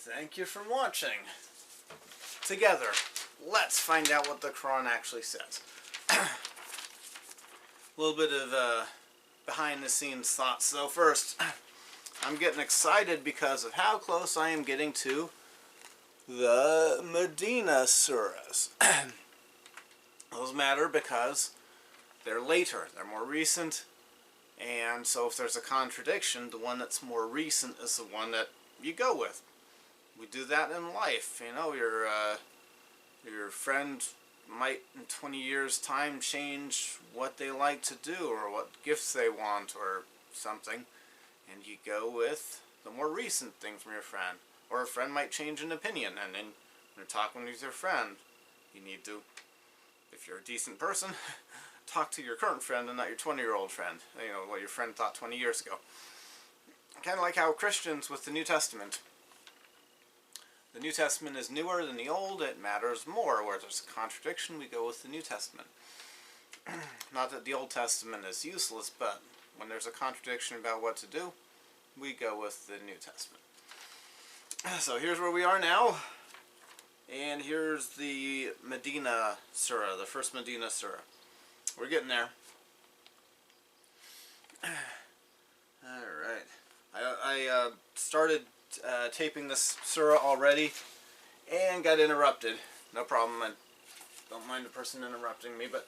Thank you for watching. Together, let's find out what the Quran actually says. A little bit of behind-the-scenes thoughts. So first, I'm getting excited because of how close I am getting to the Medina surahs. Those matter because they're later, they're more recent, and so if there's a contradiction, the one that's more recent is the one that you go with. We do that in life. You know, your friend might in 20 years time change what they like to do or what gifts they want or something, and you go with the more recent thing from your friend. Or a friend might change an opinion, and then when you're talking with your friend, you need to, if you're a decent person, talk to your current friend and not your 20-year-old friend. You know, what your friend thought 20 years ago. Kind of like how Christians with the New Testament. The New Testament is newer than the Old, it matters more. Where there's a contradiction, we go with the New Testament. Not that the Old Testament is useless, but when there's a contradiction about what to do, we go with the New Testament. So here's where we are now, and here's the Medina Surah, the first Medina Surah. We're getting there. Alright. I started taping this surah already and got interrupted. No problem, I don't mind the person interrupting me, but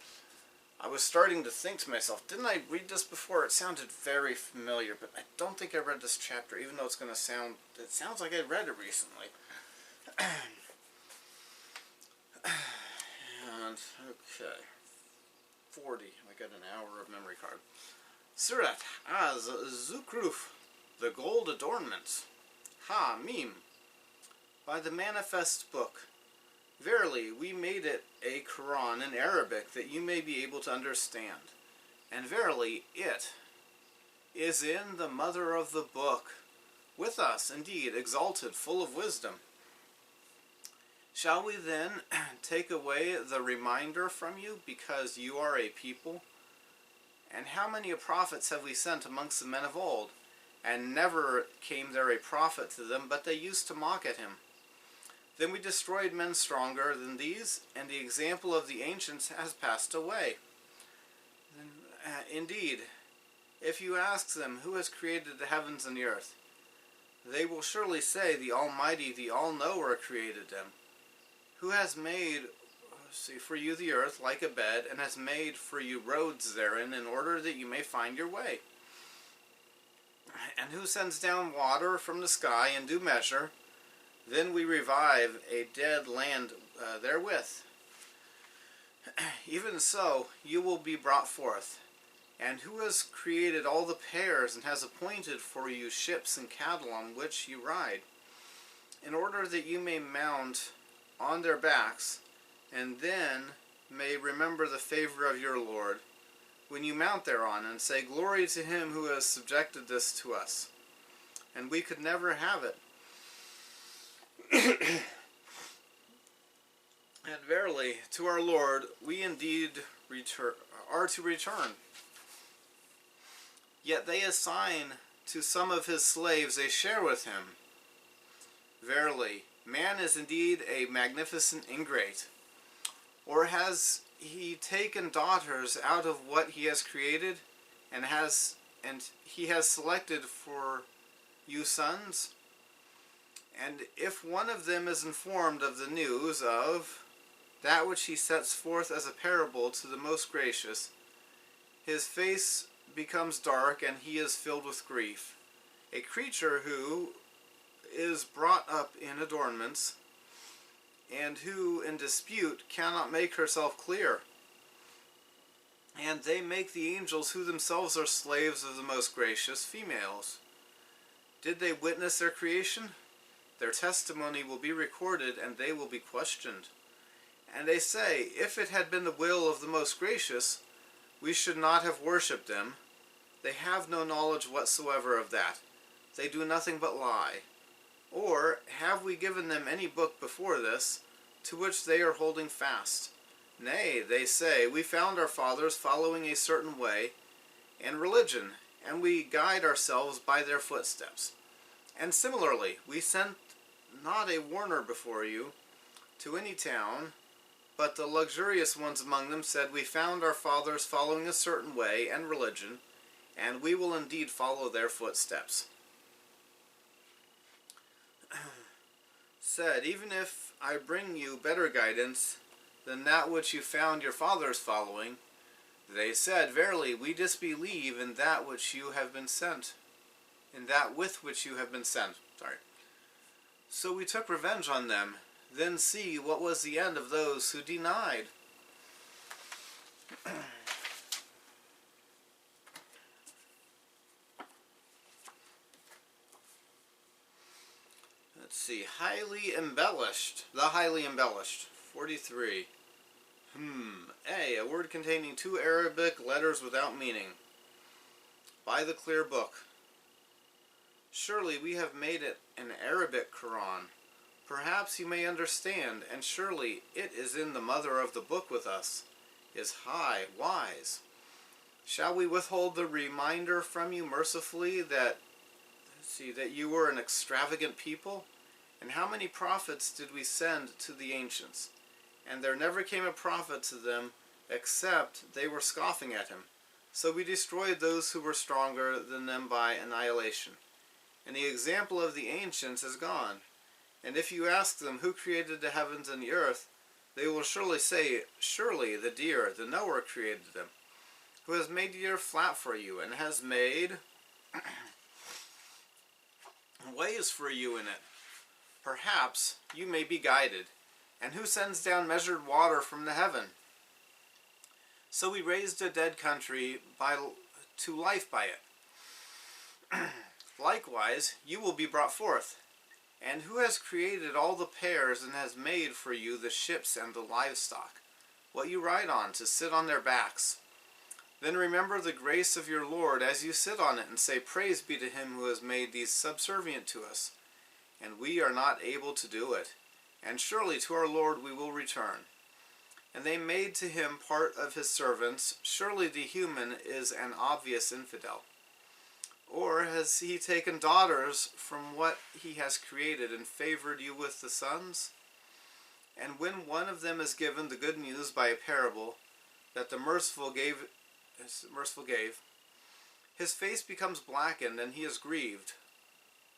I was starting to think to myself, didn't I read this before? It sounded very familiar, but I don't think I read this chapter, even though it's going to sound, it sounds like I read it recently. And, okay, 40, I got an hour of memory card. Surat, Az-Zukhruf, the gold adornments. Ha, Mim, by the manifest book. Verily, we made it a Quran in Arabic that you may be able to understand. And verily, it is in the mother of the book, with us, indeed, exalted, full of wisdom. Shall we then take away the reminder from you, because you are a people? And how many prophets have we sent amongst the men of old? And never came there a prophet to them, but they used to mock at him. Then we destroyed men stronger than these, and the example of the ancients has passed away. Indeed, if you ask them, who has created the heavens and the earth, they will surely say, the Almighty, the All-Knower created them. Who has made for you the earth like a bed, and has made for you roads therein, in order that you may find your way? And who sends down water from the sky in due measure? Then we revive a dead land therewith. Even so, you will be brought forth. And who has created all the pairs, and has appointed for you ships and cattle on which you ride, in order that you may mount on their backs, and then may remember the favor of your Lord, when you mount thereon, and say, Glory to him who has subjected this to us. And we could never have it. And verily, to our Lord, we indeed are to return. Yet they assign to some of his slaves a share with him. Verily, man is indeed a magnificent ingrate. Or has he taken daughters out of what he has created, and he has selected for you sons? And if one of them is informed of the news of that which he sets forth as a parable to the most gracious, his face becomes dark, and he is filled with grief. A creature who is brought up in adornments, and who in dispute cannot make herself clear. And they make the angels, who themselves are slaves of the most gracious, females. Did they witness their creation? Their testimony will be recorded, and they will be questioned. And they say, if it had been the will of the most gracious, we should not have worshipped them. They have no knowledge whatsoever of that. They do nothing but lie. Or have we given them any book before this, to which they are holding fast? Nay, they say, we found our fathers following a certain way and religion, and we guide ourselves by their footsteps. And similarly, we sent not a warner before you to any town, but the luxurious ones among them said, "We found our fathers following a certain way and religion, and we will indeed follow their footsteps." Said, "Even if I bring you better guidance than that which you found your fathers following," they said, "Verily, we disbelieve in that which you have been sent, in that with which you have been sent." So we took revenge on them. Then see what was the end of those who denied. Let's see. Highly embellished. The highly embellished. 43. A word containing 2 Arabic letters without meaning. By the clear book. Surely we have made it an Arabic Quran. Perhaps you may understand, and surely it is in the mother of the book with us, is high, wise. Shall we withhold the reminder from you mercifully that you were an extravagant people? And how many prophets did we send to the ancients? And there never came a prophet to them, except they were scoffing at him. So we destroyed those who were stronger than them by annihilation. And the example of the ancients is gone. And if you ask them who created the heavens and the earth, they will surely say, "Surely the deer, the knower, created them, who has made the earth flat for you, and has made ways for you in it. Perhaps you may be guided. And who sends down measured water from the heaven? So we raised a dead country to life by it. Likewise, you will be brought forth. And who has created all the pairs and has made for you the ships and the livestock, what you ride on, to sit on their backs? Then remember the grace of your Lord as you sit on it, and say, Praise be to him who has made these subservient to us, and we are not able to do it. And surely to our Lord we will return. And they made to him part of his servants. Surely the human is an obvious infidel. Or has he taken daughters from what he has created and favored you with the sons? And when one of them is given the good news by a parable that the merciful gave, his face becomes blackened and he is grieved.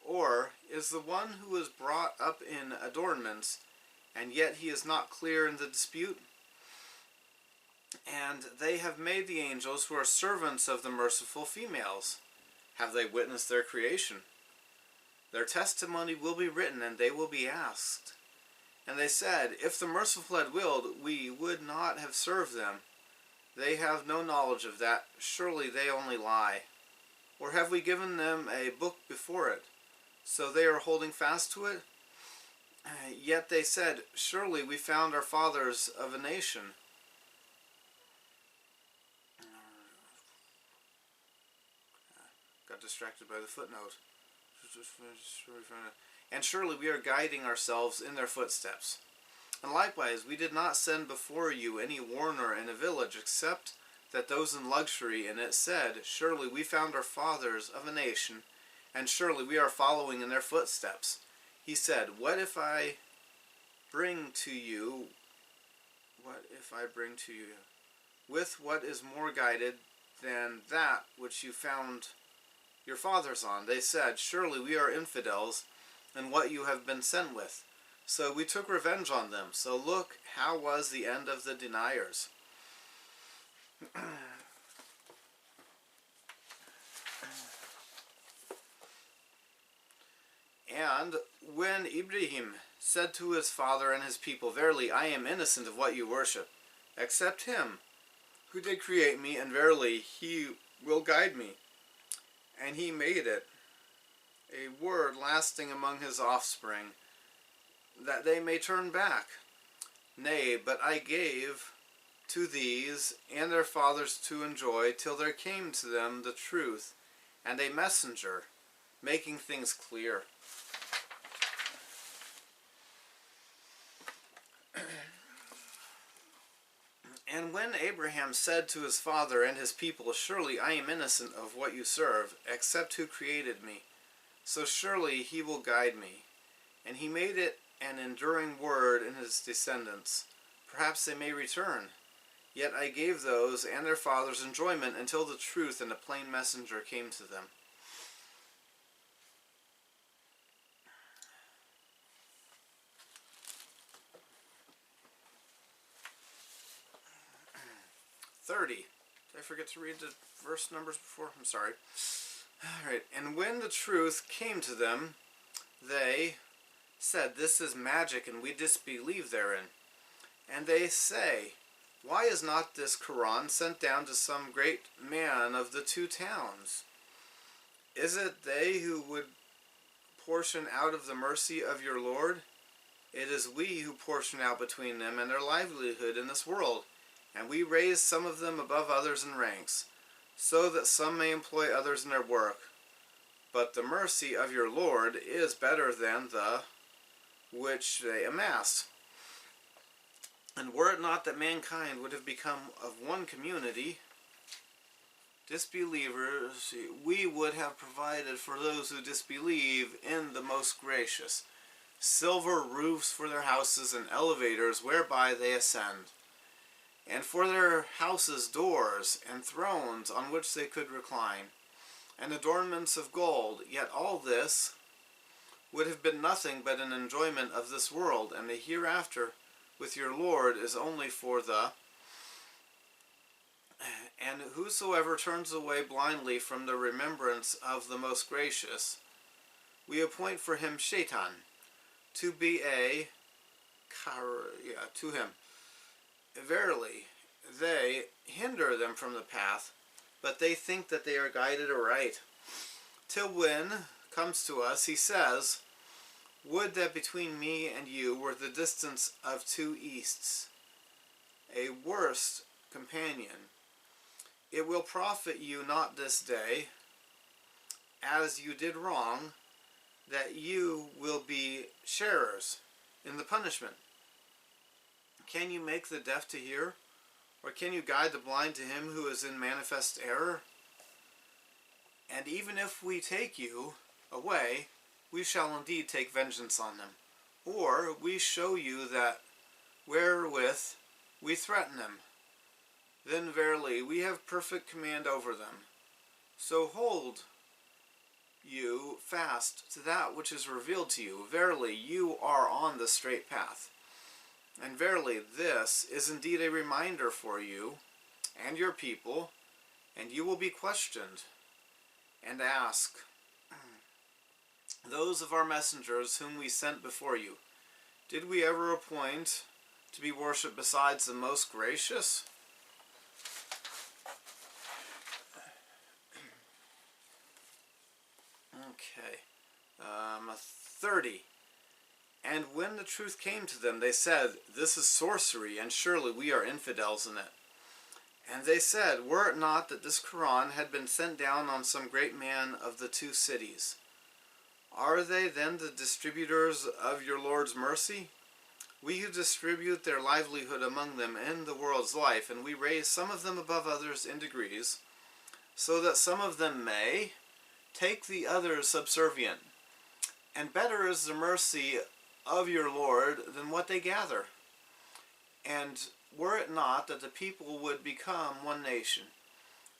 Or is the one who is brought up in adornments, and yet he is not clear in the dispute? And they have made the angels who are servants of the merciful females. Have they witnessed their creation? Their testimony will be written, and they will be asked. And they said, If the merciful had willed, we would not have served them. They have no knowledge of that. Surely they only lie. Or have we given them a book before it, so they are holding fast to it? Yet they said, Surely we found our fathers of a nation. Got distracted by the footnote. And surely we are guiding ourselves in their footsteps. And likewise, we did not send before you any warner in a village, except that those in luxury in it said, Surely we found our fathers of a nation, and surely we are following in their footsteps. He said, What if I bring to you with what is more guided than that which you found your fathers on? They said, Surely we are infidels in what you have been sent with. So we took revenge on them. So look, how was the end of the deniers? And when Ibrahim said to his father and his people, Verily, I am innocent of what you worship, except him who did create me, and verily, he will guide me. And he made it a word lasting among his offspring, that they may turn back. Nay, but I gave to these and their fathers to enjoy, till there came to them the truth, and a messenger, making things clear. And when Abraham said to his father and his people, Surely I am innocent of what you serve, except who created me, so surely he will guide me. and he made it an enduring word in his descendants. Perhaps they may return. Yet I gave those and their fathers enjoyment until the truth and a plain messenger came to them. "30. Did I forget to read the verse numbers before? I'm sorry. Alright. "And when the truth came to them, they said, 'This is magic, and we disbelieve therein.' And they say, 'Why is not this Quran sent down to some great man of the two towns? Is it they who would portion out of the mercy of your Lord? It is we who portion out between them and their livelihood in this world, and we raise some of them above others in ranks, so that some may employ others in their work. But the mercy of your Lord is better than the which they amassed. And were it not that mankind would have become of one community, disbelievers, we would have provided for those who disbelieve in the most gracious silver roofs for their houses and elevators whereby they ascend, and for their houses doors and thrones on which they could recline, and adornments of gold. Yet all this would have been nothing but an enjoyment of this world, and the hereafter with your Lord is only for the... And whosoever turns away blindly from the remembrance of the most gracious, we appoint for him Shaitan to be to him. Verily, they hinder them from the path, but they think that they are guided aright. Till when comes to us, he says, 'Would that between me and you were the distance of 2 easts, a worse companion. It will profit you not this day, as you did wrong, that you will be sharers in the punishment. Can you make the deaf to hear, or can you guide the blind to him who is in manifest error? And even if we take you away, we shall indeed take vengeance on them, or we show you that wherewith we threaten them. Then verily we have perfect command over them. So hold you fast to that which is revealed to you. Verily you are on the straight path. And verily this is indeed a reminder for you and your people, and you will be questioned and ask those of our messengers whom we sent before you, did we ever appoint to be worshipped besides the most gracious?' Okay. 30. And when the truth came to them, they said, 'This is sorcery, and surely we are infidels in it.' And they said, 'Were it not that this Quran had been sent down on some great man of the 2 cities, are they then the distributors of your Lord's mercy? We who distribute their livelihood among them in the world's life, and we raise some of them above others in degrees, so that some of them may take the others subservient. And better is the mercy of your Lord than what they gather. And were it not that the people would become one nation,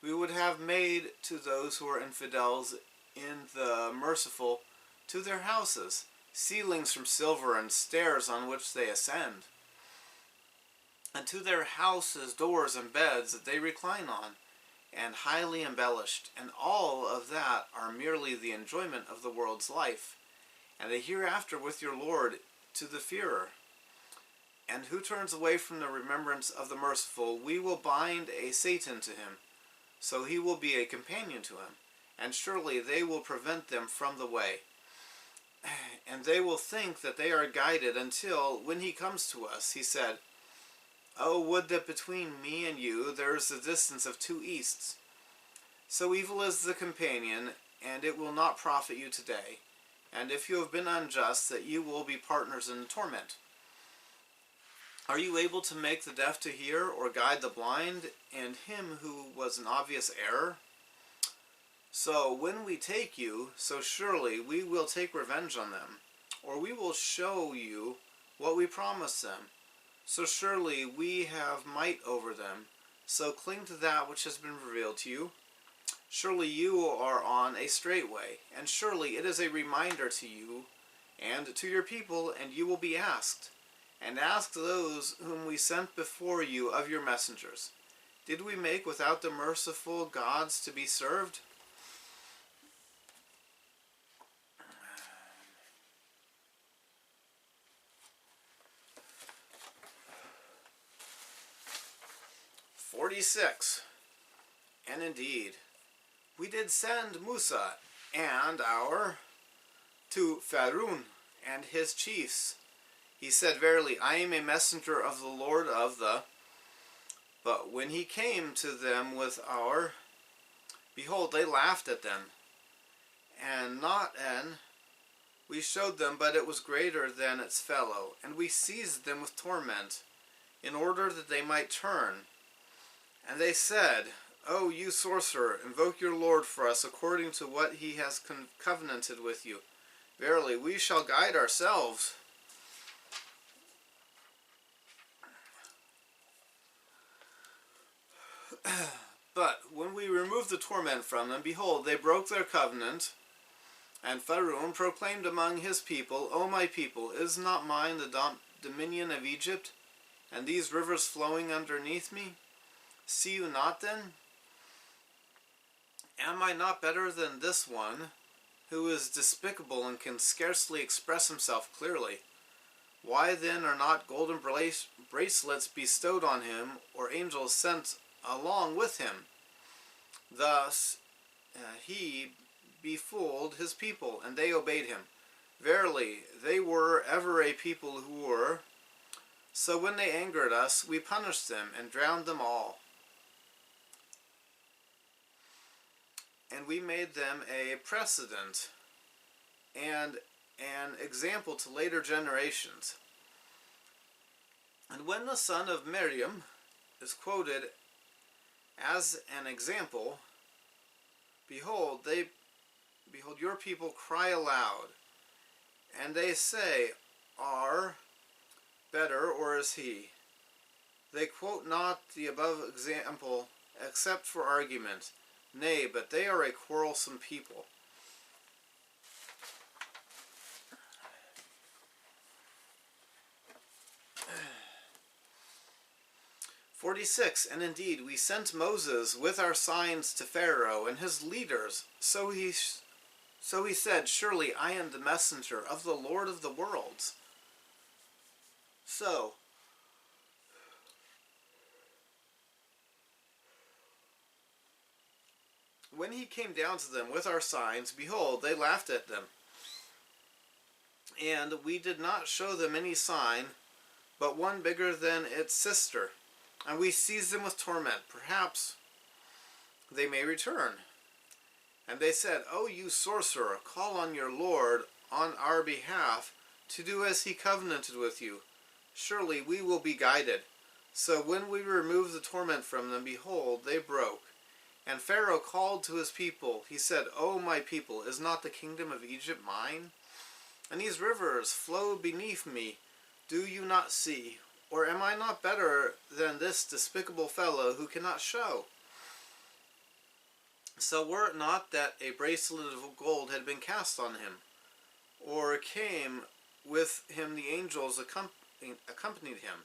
we would have made to those who are infidels in the merciful to their houses ceilings from silver and stairs on which they ascend, and to their houses doors and beds that they recline on, and highly embellished, and all of that are merely the enjoyment of the world's life, and the hereafter with your Lord to the fearer. And who turns away from the remembrance of the merciful, we will bind a Satan to him, so he will be a companion to him, and surely they will prevent them from the way. And they will think that they are guided until, when he comes to us, he said, Oh, would that between me and you there is a distance of 2 easts. So evil is the companion, and it will not profit you today. And if you have been unjust, that you will be partners in the torment. Are you able to make the deaf to hear, or guide the blind, and him who was in obvious error? So when we take you, so surely we will take revenge on them. or we will show you what we promised them. So surely we have might over them. So cling to that which has been revealed to you. Surely you are on a straight way, and surely it is a reminder to you and to your people, and you will be asked. And ask those whom we sent before you of your messengers. Did we make without the merciful gods to be served? "46. And indeed, we did send Musa and our to Pharaoh and his chiefs. He said, Verily, I am a messenger of the Lord of the... But when he came to them with our... Behold, they laughed at them. And not an... We showed them, but it was greater than its fellow. And we seized them with torment, in order that they might turn. And they said, O you sorcerer, invoke your Lord for us according to what he has covenanted with you. Verily, we shall guide ourselves. But when we removed the torment from them, behold, they broke their covenant. And Pharaoh proclaimed among his people, O my people, is not mine the dominion of Egypt, and these rivers flowing underneath me? See you not then? Am I not better than this one, who is despicable and can scarcely express himself clearly? Why then are not golden bracelets bestowed on him, or angels sent along with him? Thus he befooled his people, and they obeyed him. Verily, they were ever a people who were. So when they angered us, we punished them, and drowned them all. And we made them a precedent, and an example to later generations. And when the son of Miriam is quoted as an example, behold, your people cry aloud, and they say, Are better, or is he? They quote not the above example, except for argument. Nay, but they are a quarrelsome people. 46. And indeed, we sent Moses with our signs to Pharaoh and his leaders. So he said, Surely I am the messenger of the Lord of the worlds. So, when he came down to them with our signs, behold, they laughed at them. And we did not show them any sign, but one bigger than its sister. And we seized them with torment. Perhaps they may return. And they said, O you sorcerer, call on your Lord on our behalf to do as he covenanted with you. Surely we will be guided. So when we removed the torment from them, behold, they broke. And Pharaoh called to his people. He said, O my people, is not the kingdom of Egypt mine? And these rivers flow beneath me. Do you not see? Or am I not better than this despicable fellow who cannot show? So were it not that a bracelet of gold had been cast on him, or came with him the angels accompanied him.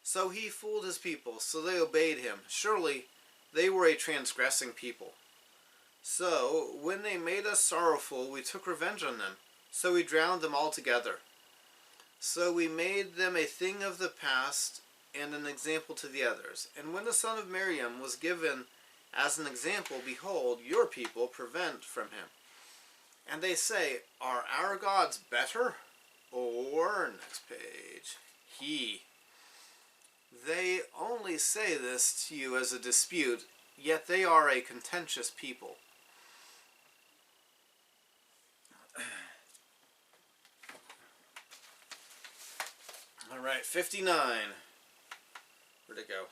So he fooled his people, so they obeyed him. Surely they were a transgressing people. So when they made us sorrowful, we took revenge on them. So we drowned them altogether. So we made them a thing of the past and an example to the others. And when the son of Miriam was given as an example, behold, your people prevent from him. And they say, Are our gods better? Or, next page, he. They only say this to you as a dispute, yet they are a contentious people. Alright, 59. Where'd it go?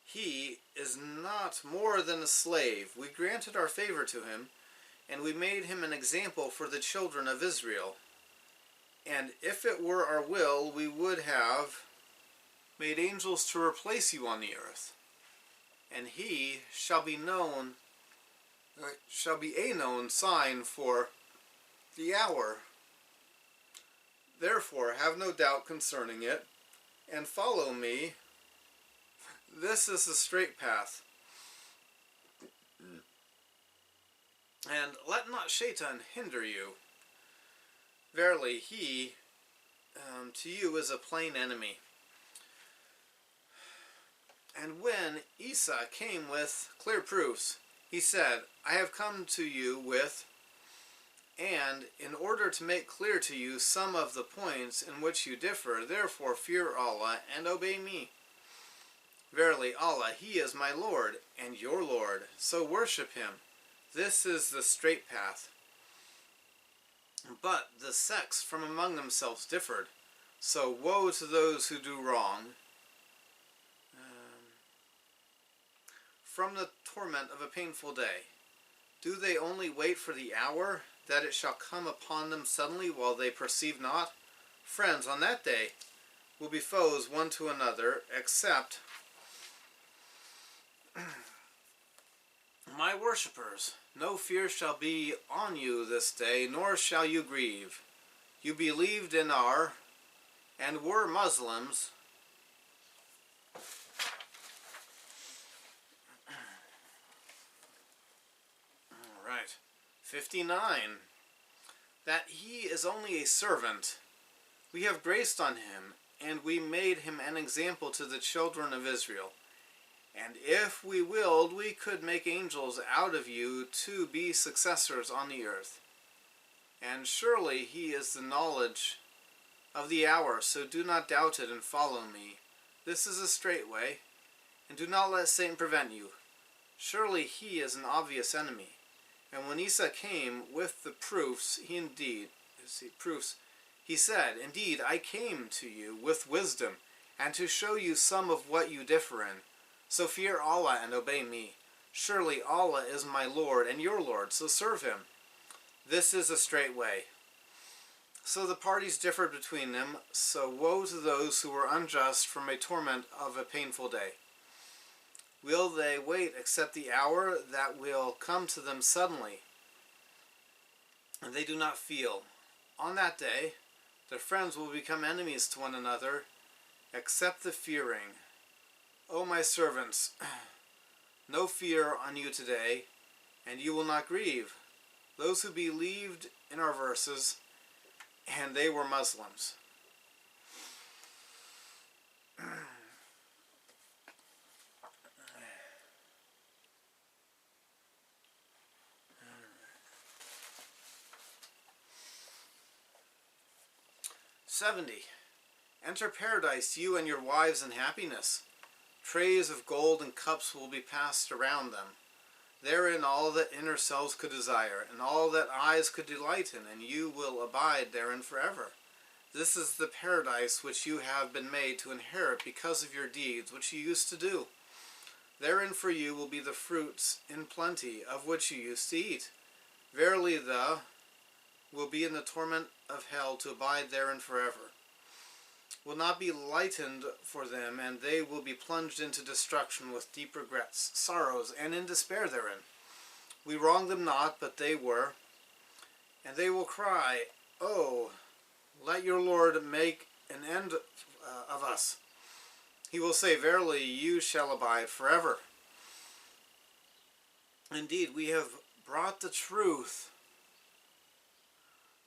He is not more than a slave. We granted our favor to him. and we made him an example for the children of Israel. And if it were our will, we would have made angels to replace you on the earth. And he shall be a known sign for the hour. Therefore, have no doubt concerning it, and follow me. This is the straight path. And let not Shaitan hinder you. Verily, he to you is a plain enemy. And when Esau came with clear proofs, he said, I have come to you with, and in order to make clear to you some of the points in which you differ, therefore fear Allah and obey me. Verily, Allah, He is my Lord and your Lord, so worship Him. This is the straight path. But the sects from among themselves differed, so woe to those who do wrong, from the torment of a painful day. Do they only wait for the hour, that it shall come upon them suddenly while they perceive not? Friends, on that day will be foes one to another, except my worshippers. No fear shall be on you this day, nor shall you grieve. You believed in our, and were Muslims. Alright. 59. That he is only a servant. We have graced on him, and we made him an example to the children of Israel. And if we willed, we could make angels out of you to be successors on the earth. And surely he is the knowledge of the hour, so do not doubt it and follow me. This is a straight way, and do not let Satan prevent you. Surely he is an obvious enemy. And when Esau came with the proofs, he said, Indeed, I came to you with wisdom, and to show you some of what you differ in. So fear Allah and obey me. Surely Allah is my Lord and your Lord, so serve him. This is a straight way. So the parties differed between them, so woe to those who were unjust from a torment of a painful day. Will they wait except the hour that will come to them suddenly, and they do not feel? On that day, their friends will become enemies to one another, except the fearing. O my servants, no fear on you today, and you will not grieve. Those who believed in our verses, and they were Muslims. "70. Enter paradise, you and your wives, in happiness. Trays of gold and cups will be passed around them. Therein all that inner selves could desire, and all that eyes could delight in, and you will abide therein forever. This is the paradise which you have been made to inherit because of your deeds which you used to do. Therein for you will be the fruits in plenty of which you used to eat. Verily the will be in the torment of hell to abide therein forever. Will not be lightened for them, and they will be plunged into destruction with deep regrets, sorrows, and in despair therein. We wronged them not, but they were. And they will cry, Oh, let your Lord make an end of us. He will say, Verily, you shall abide forever. Indeed, we have brought the truth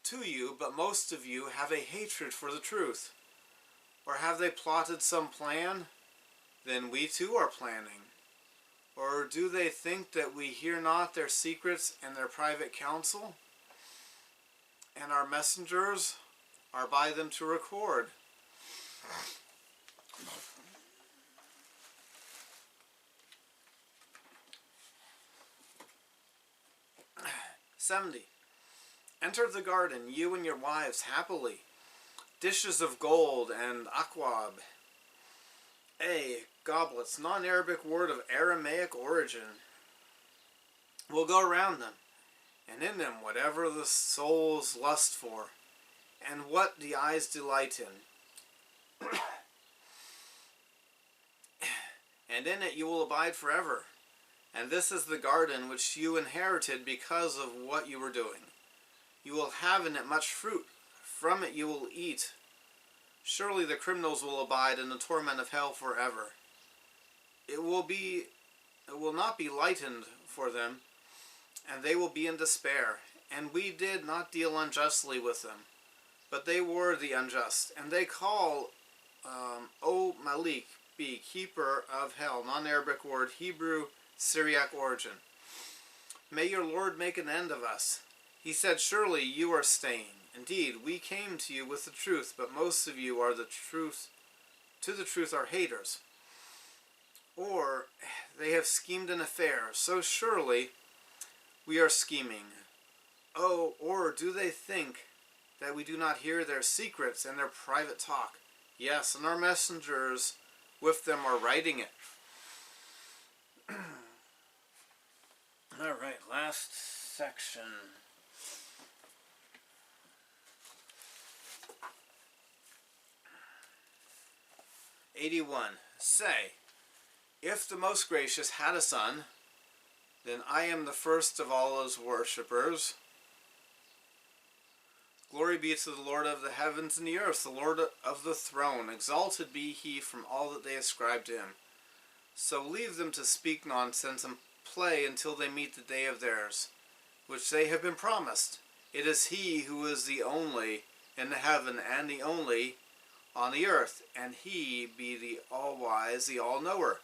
to you, but most of you have a hatred for the truth. Or have they plotted some plan? Then we too are planning. Or do they think that we hear not their secrets and their private counsel? And our messengers are by them to record. "70. Enter the garden, you and your wives, happily. Dishes of gold and akwab, goblets, non-Arabic word of Aramaic origin, will go around them, and in them whatever the souls lust for, and what the eyes delight in. And in it you will abide forever. And this is the garden which you inherited because of what you were doing. You will have in it much fruit. From it you will eat. Surely the criminals will abide in the torment of hell forever. It will not be lightened for them, and they will be in despair. And we did not deal unjustly with them, but they were the unjust. And they call, O Malik, be keeper of hell, non-Arabic word, Hebrew, Syriac origin. May your Lord make an end of us. He said, surely you are staying. Indeed, we came to you with the truth, but most of you are to the truth are haters. Or they have schemed an affair, so surely we are scheming. Oh, or do they think that we do not hear their secrets and their private talk? Yes, and our messengers with them are writing it. Alright, last section. '81. Say, if the Most Gracious had a son, then I am the first of all his worshippers. Glory be to the Lord of the heavens and the earth, the Lord of the throne. Exalted be he from all that they ascribe to him. So leave them to speak nonsense and play until they meet the day of theirs, which they have been promised. It is he who is the only in the heaven and the only on the earth, and he be the all-wise, the all-knower.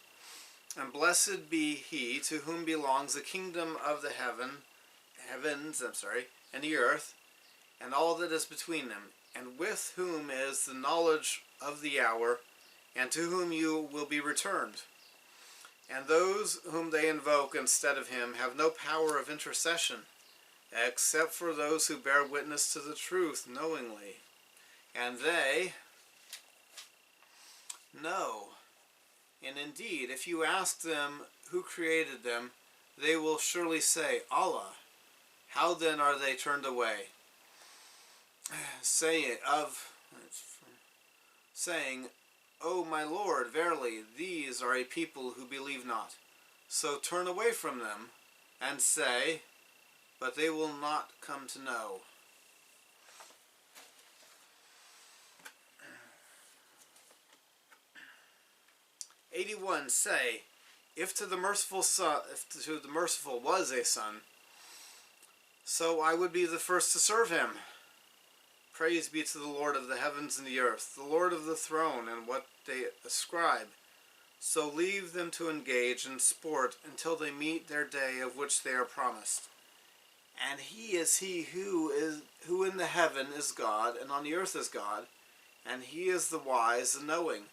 And blessed be he to whom belongs the kingdom of the heavens, and the earth, and all that is between them, and with whom is the knowledge of the hour, and to whom you will be returned. And those whom they invoke instead of him have no power of intercession, except for those who bear witness to the truth knowingly. And they know. And indeed, if you ask them who created them, they will surely say, Allah. How then are they turned away? Saying, O my Lord, verily, these are a people who believe not. So turn away from them, and say, but they will not come to know. '81. Say, if to the merciful was a son, so I would be the first to serve him. Praise be to the Lord of the heavens and the earth, the Lord of the throne, and what they ascribe. So leave them to engage in sport until they meet their day of which they are promised. And he is he who in the heaven is God, and on the earth is God, and he is the wise and knowing.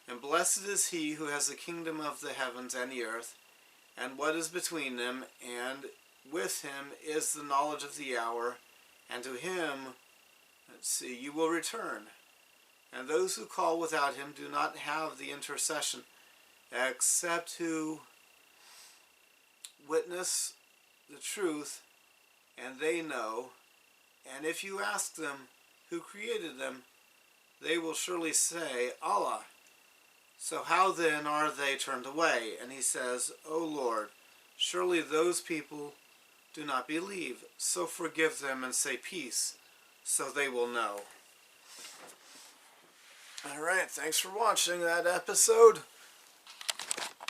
And blessed is he who has the kingdom of the heavens and the earth, and what is between them, and with him is the knowledge of the hour, and to him, you will return. And those who call without him do not have the intercession, except who witness the truth, and they know. And if you ask them who created them, they will surely say, Allah. So how then are they turned away? And he says, O Lord, surely those people do not believe. So forgive them and say peace, so they will know. Alright, thanks for watching that episode.